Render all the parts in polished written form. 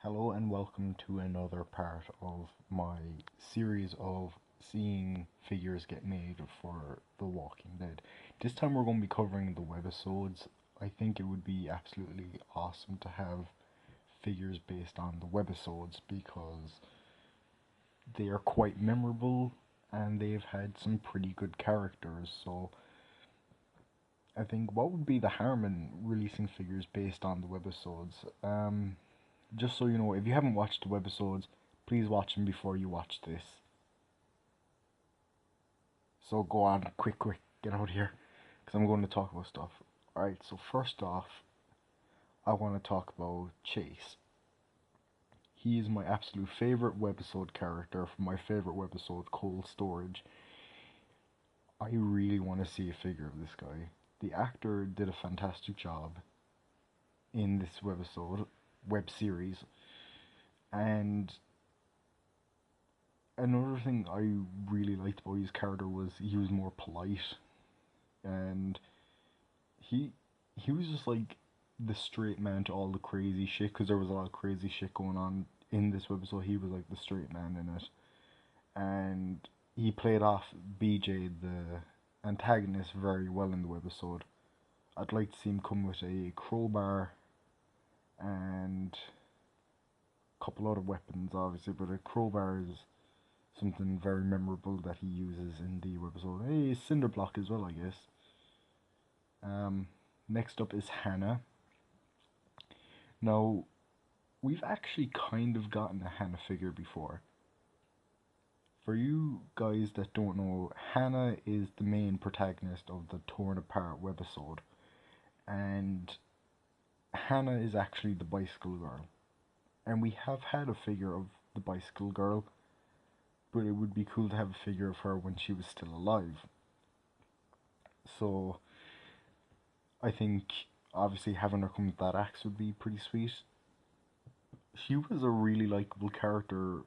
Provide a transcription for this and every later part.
Hello and welcome to another part of my series of seeing figures get made for The Walking Dead. This time we're going to be covering the webisodes. I think it would be absolutely awesome to have figures based on the webisodes because they are quite memorable and they've had some pretty good characters. So I think what would be the harm in releasing figures based on the webisodes? Just so you know, if you haven't watched the webisodes, please watch them before you watch this. So go on, quick, get out of here, because I'm going to talk about stuff. Alright, so first off, I want to talk about Chase. He is my absolute favourite webisode character from my favourite webisode, Cold Storage. I really want to see a figure of this guy. The actor did a fantastic job in this web series, and another thing I really liked about his character was he was more polite, and he he was just like the straight man to all the crazy shit, because there was a lot of crazy shit going on in this webisode. He was like the straight man in it, and he played off BJ, the antagonist, very well in the webisode. I'd like to see him come with a crowbar and a couple other weapons, obviously, but a crowbar is something very memorable that he uses in the webisode. Hey, cinder block as well, I guess. Next up is Hannah. Now, we've actually kind of gotten a Hannah figure before. For you guys that don't know, Hannah is the main protagonist of the Torn Apart webisode, and Hannah is actually the bicycle girl. And we have had a figure of the bicycle girl, but it would be cool to have a figure of her when she was still alive. So I think obviously having her come with that axe would be pretty sweet. She was a really likable character,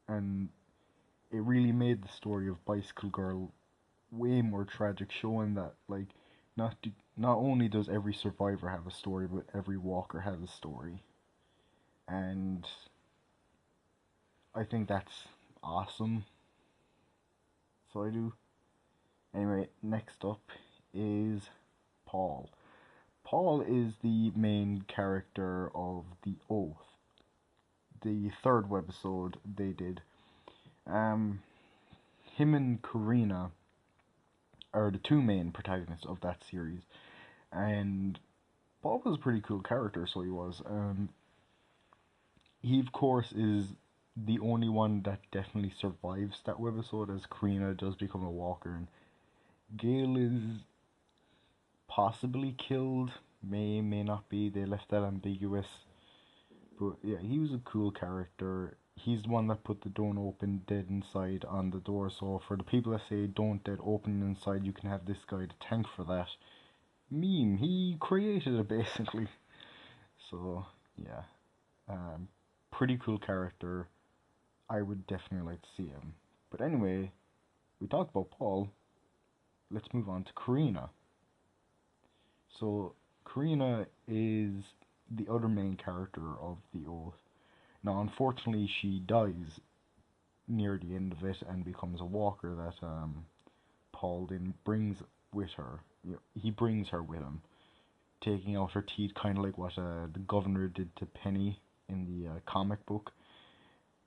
and it really made the story of Bicycle Girl way more tragic, showing that like not only does every survivor have a story, but every walker has a story. And I think that's awesome. So I do. Anyway, next up is Paul. Paul is the main character of The Oath, the third webisode they did. Him and Karina are the two main protagonists of that series, and Paul was a pretty cool character, so he was. He of course is the only one that definitely survives that webisode, as Karina does become a walker, and Gail is possibly killed, may not be. They left that ambiguous. But yeah, he was a cool character. He's the one that put the "Don't Open Dead Inside" on the door. So for the people that say "Don't Dead Open Inside," you can have this guy to thank for that meme. He created it basically. So yeah, pretty cool character. I would definitely like to see him. But anyway, we talked about Paul. Let's move on to Karina. So Karina is the other main character of The Oath. Now, unfortunately, she dies near the end of it and becomes a walker that Paul then brings with her. You know, he brings her with him, taking out her teeth, kind of like what the governor did to Penny in the comic book.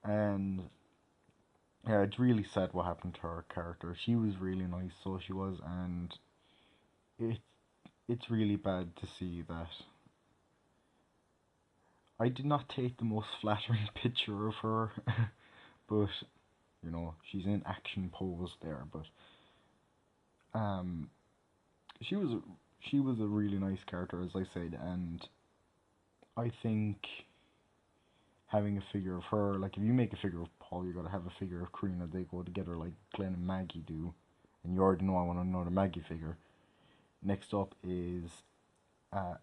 And yeah, it's really sad what happened to her character. She was really nice, so she was, and it it's really bad to see that. I did not take the most flattering picture of her, but you know, she's in action pose there. But um, she was she was a really nice character, as I said, and I think having a figure of her, like if you make a figure of Paul, you gotta have a figure of Karina. They go together like Glenn and Maggie do, and you already know I want another Maggie figure. Next up is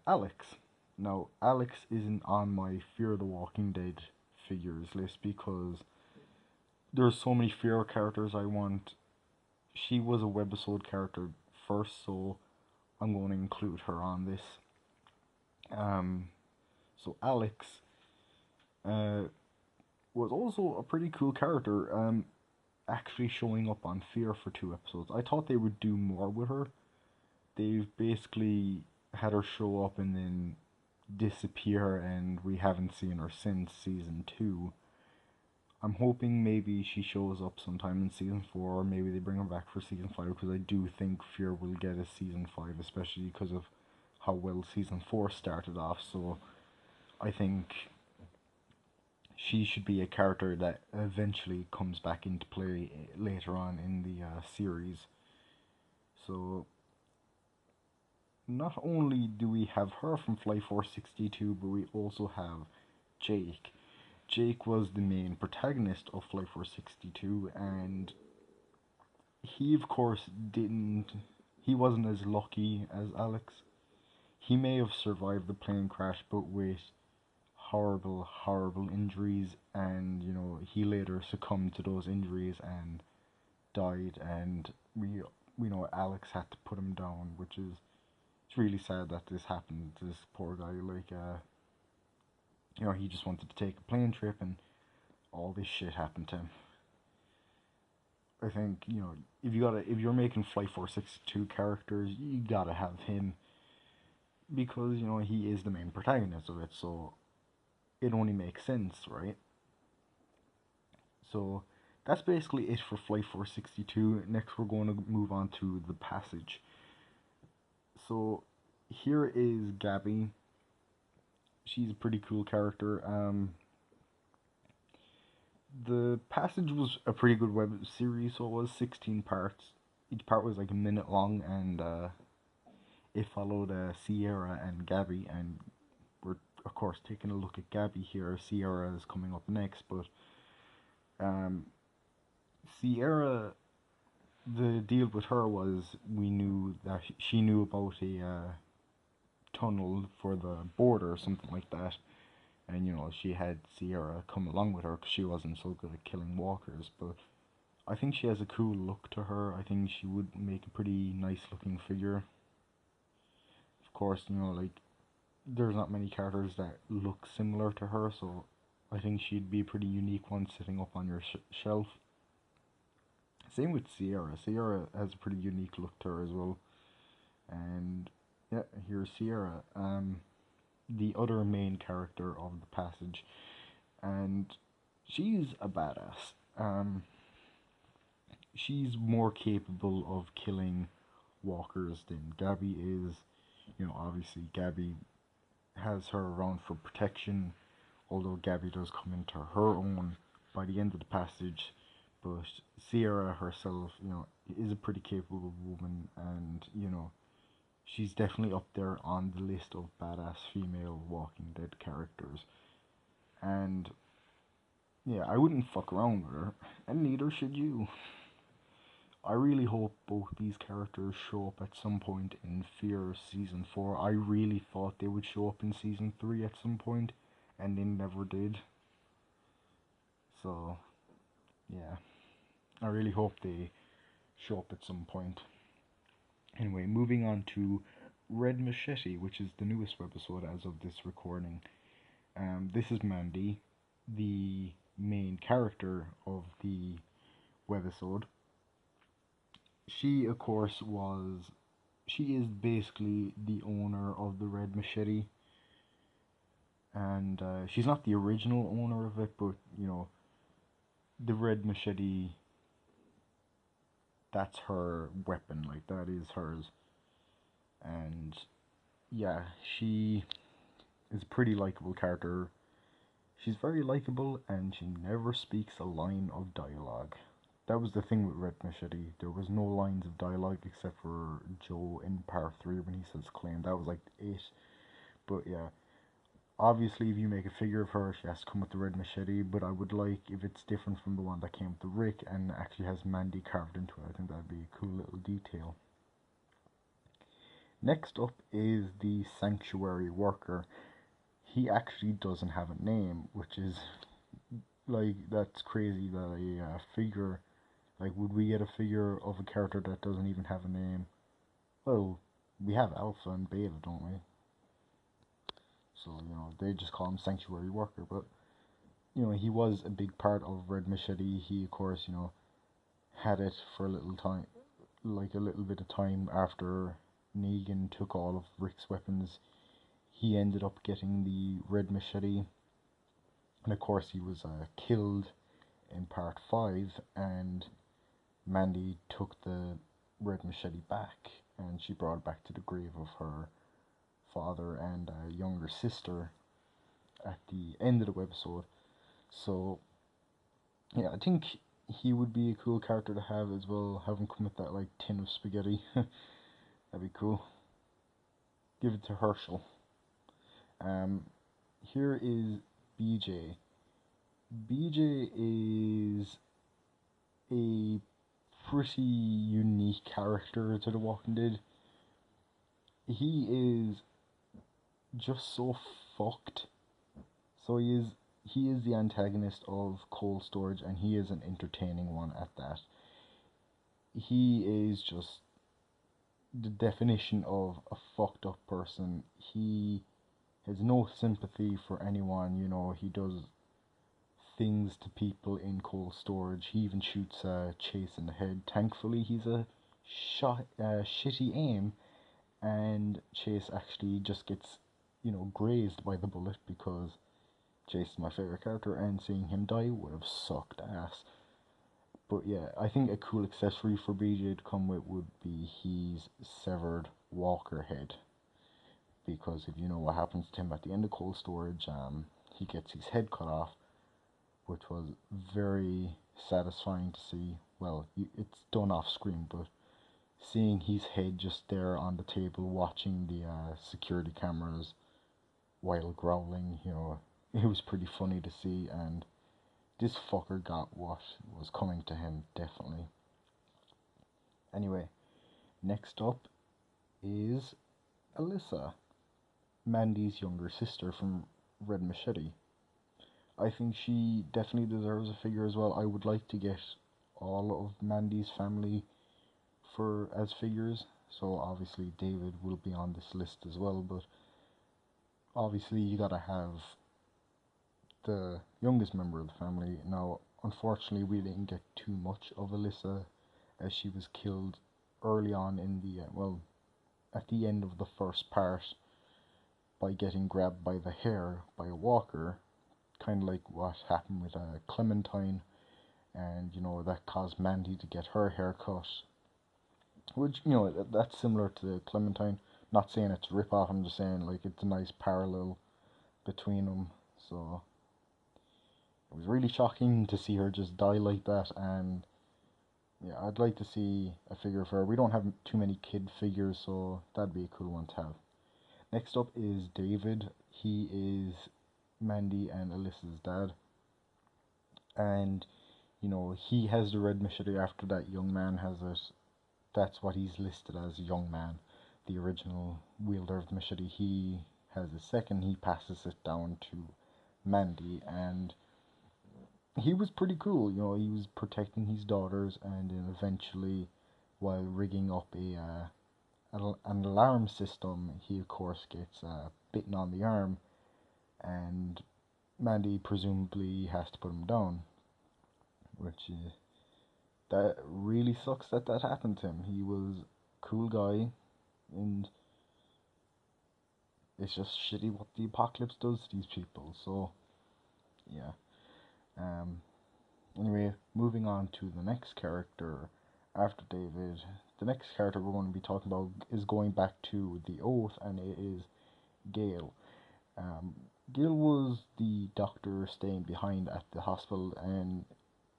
Alex. Now, Alex isn't on my Fear the Walking Dead figures list because there's so many Fear characters I want. She was a webisode character first, so I'm going to include her on this. So Alex uh, was also a pretty cool character. Actually showing up on Fear for 2 episodes. I thought they would do more with her. They've basically had her show up and then disappear, and we haven't seen her since season 2. I'm hoping maybe she shows up sometime in season 4, or maybe they bring her back for season 5, because I do think Fear will get a season 5, especially because of how well season 4 started off. So I think she should be a character that eventually comes back into play later on in the series. So not only do we have her from Flight Force 62, but we also have Jake. Jake was the main protagonist of Flight Force 62, and he, of course, he wasn't as lucky as Alex. He may have survived the plane crash, but with horrible, horrible injuries, and he later succumbed to those injuries and died. And we know Alex had to put him down, which is it's really sad that this happened to this poor guy. Like, he just wanted to take a plane trip, and all this shit happened to him. I think if you're making Flight 462 characters, you gotta have him, because he is the main protagonist of it, so it only makes sense, right? So that's basically it for Flight 462. Next, we're going to move on to The Passage. So here is Gabby. She's a pretty cool character. The Passage was a pretty good web series, so it was 16 parts. Each part was like a minute long, and it followed Sierra and Gabby, and we're of course taking a look at Gabby here. Sierra is coming up next, but Sierra, the deal with her was we knew that she knew about a tunnel for the border or something like that, and she had Sierra come along with her because she wasn't so good at killing walkers. But I think she has a cool look to her. I think she would make a pretty nice looking figure. Of course, like, there's not many characters that look similar to her, so I think she'd be a pretty unique one sitting up on your shelf. Same with Sierra. Sierra has a pretty unique look to her as well. And yeah, here's Sierra, the other main character of The Passage, and she's a badass. She's more capable of killing walkers than Gabby is. Obviously Gabby has her around for protection, although Gabby does come into her own by the end of The Passage. But Sierra herself, is a pretty capable woman, and she's definitely up there on the list of badass female Walking Dead characters. And yeah, I wouldn't fuck around with her, and neither should you. I really hope both these characters show up at some point in Fear Season 4. I really thought they would show up in Season 3 at some point, and they never did. So, yeah. I really hope they show up at some point. Anyway, moving on to Red Machete, which is the newest webisode as of this recording. This is Mandy, the main character of the webisode. She, of course, she is basically the owner of the Red Machete, and she's not the original owner of it, but the Red Machete, that's her weapon, like, that is hers. And yeah, she is a pretty likable character. She's very likable, and she never speaks a line of dialogue. That was the thing with Red Machete. There was no lines of dialogue except for Joe in part 3 when he says claim. That was like it. But yeah, obviously if you make a figure of her, she has to come with the Red Machete, but I would like if it's different from the one that came with the Rick and actually has Mandy carved into it. I think that'd be a cool little detail. Next up is the Sanctuary Worker. He actually doesn't have a name, which is, like, that's crazy that a figure, like, would we get a figure of a character that doesn't even have a name? Well, we have Alpha and Beta, don't we? So, they just call him Sanctuary Worker, but he was a big part of Red Machete. He, of course, had it for a little time, like a little bit of time after Negan took all of Rick's weapons. He ended up getting the Red Machete, and of course, he was killed in part 5, and Mandy took the Red Machete back, and she brought it back to the grave of her father and younger sister at the end of the webisode. So, yeah, I think he would be a cool character to have as well. Have him come with that, like, tin of spaghetti. That'd be cool. Give it to Herschel. Um, Here is BJ. BJ is a pretty unique character to The Walking Dead. He is just so fucked. So he is the antagonist of Cold Storage, and he is an entertaining one at that. He is just the definition of a fucked up person. He has no sympathy for anyone, he does things to people in Cold Storage. He even shoots Chase in the head. Thankfully, he's a shitty aim, and Chase actually just gets, grazed by the bullet, because Chase is my favorite character, and seeing him die would have sucked ass. But yeah, I think a cool accessory for BJ to come with would be his severed walker head. Because if you know what happens to him at the end of Cold Storage, he gets his head cut off, which was very satisfying to see. Well, it's done off screen, but seeing his head just there on the table, watching the security cameras while growling, it was pretty funny to see, and this fucker got what was coming to him, definitely. Anyway, next up is Alyssa, Mandy's younger sister from Red Machete. I think she definitely deserves a figure as well. I would like to get all of Mandy's family as figures. So obviously David will be on this list as well, but obviously you gotta have the youngest member of the family. Now, unfortunately, we didn't get too much of Alyssa, as she was killed early on in the at the end of the first part, by getting grabbed by the hair by a walker, kind of like what happened with Clementine, and that caused Mandy to get her hair cut, which that's similar to Clementine. Not saying it's a rip off, I'm just saying like it's a nice parallel between them. So it was really shocking to see her just die like that, and yeah, I'd like to see a figure of her. We don't have too many kid figures, so that'd be a cool one to have. Next up is David. He is Mandy and Alyssa's dad, and he has the red machete after that young man has it. That's what he's listed as, young man. The original wielder of the machete, he has a second. He passes it down to Mandy, and he was pretty cool. He was protecting his daughters, and then eventually, while rigging up an alarm system, he of course gets bitten on the arm, and Mandy presumably has to put him down, which that really sucks that happened to him. He was a cool guy, and it's just shitty what the apocalypse does to these people. So yeah. Anyway, moving on to the next character after David. The next character we're going to be talking about is going back to the Oath, and it is Gail. Gail was the doctor staying behind at the hospital, and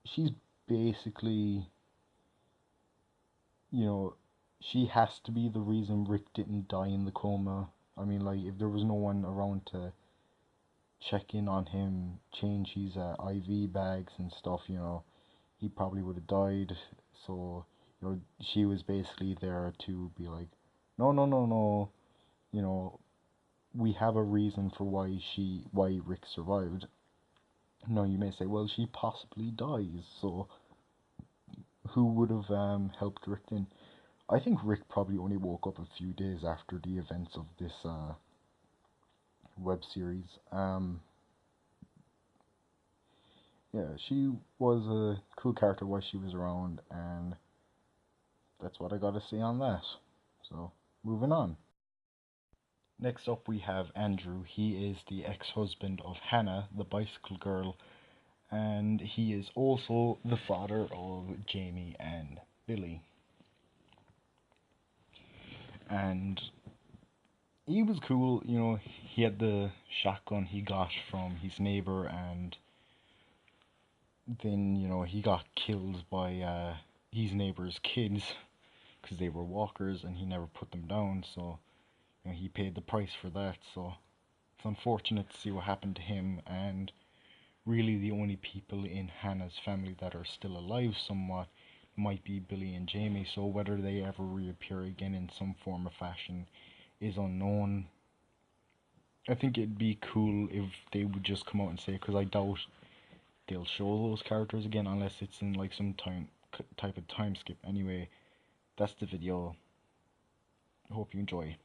she's basically, she has to be the reason Rick didn't die in the coma. I mean, like, if there was no one around to check in on him, change his IV bags and stuff, he probably would have died. So, she was basically there to be like, no, no, no, no, we have a reason for why Rick survived. Now you may say, well, she possibly dies, so who would have helped Rick then? I think Rick probably only woke up a few days after the events of this web series. yeah, she was a cool character while she was around, and that's what I got to say on that. So, moving on. Next up, we have Andrew. He is the ex husband of Hannah, the bicycle girl, and he is also the father of Jamie and Billy. And he was cool, you know, he had the shotgun he got from his neighbor, and then, you know, he got killed by his neighbor's kids because they were walkers and he never put them down, so you know, he paid the price for that. So it's unfortunate to see what happened to him, and really the only people in Hannah's family that are still alive somewhat might be Billy and Jamie, so whether they ever reappear again in some form or fashion is unknown. I think it'd be cool if they would just come out and say, because I doubt they'll show those characters again unless it's in like some type of time skip. Anyway, that's the video. Hope you enjoy.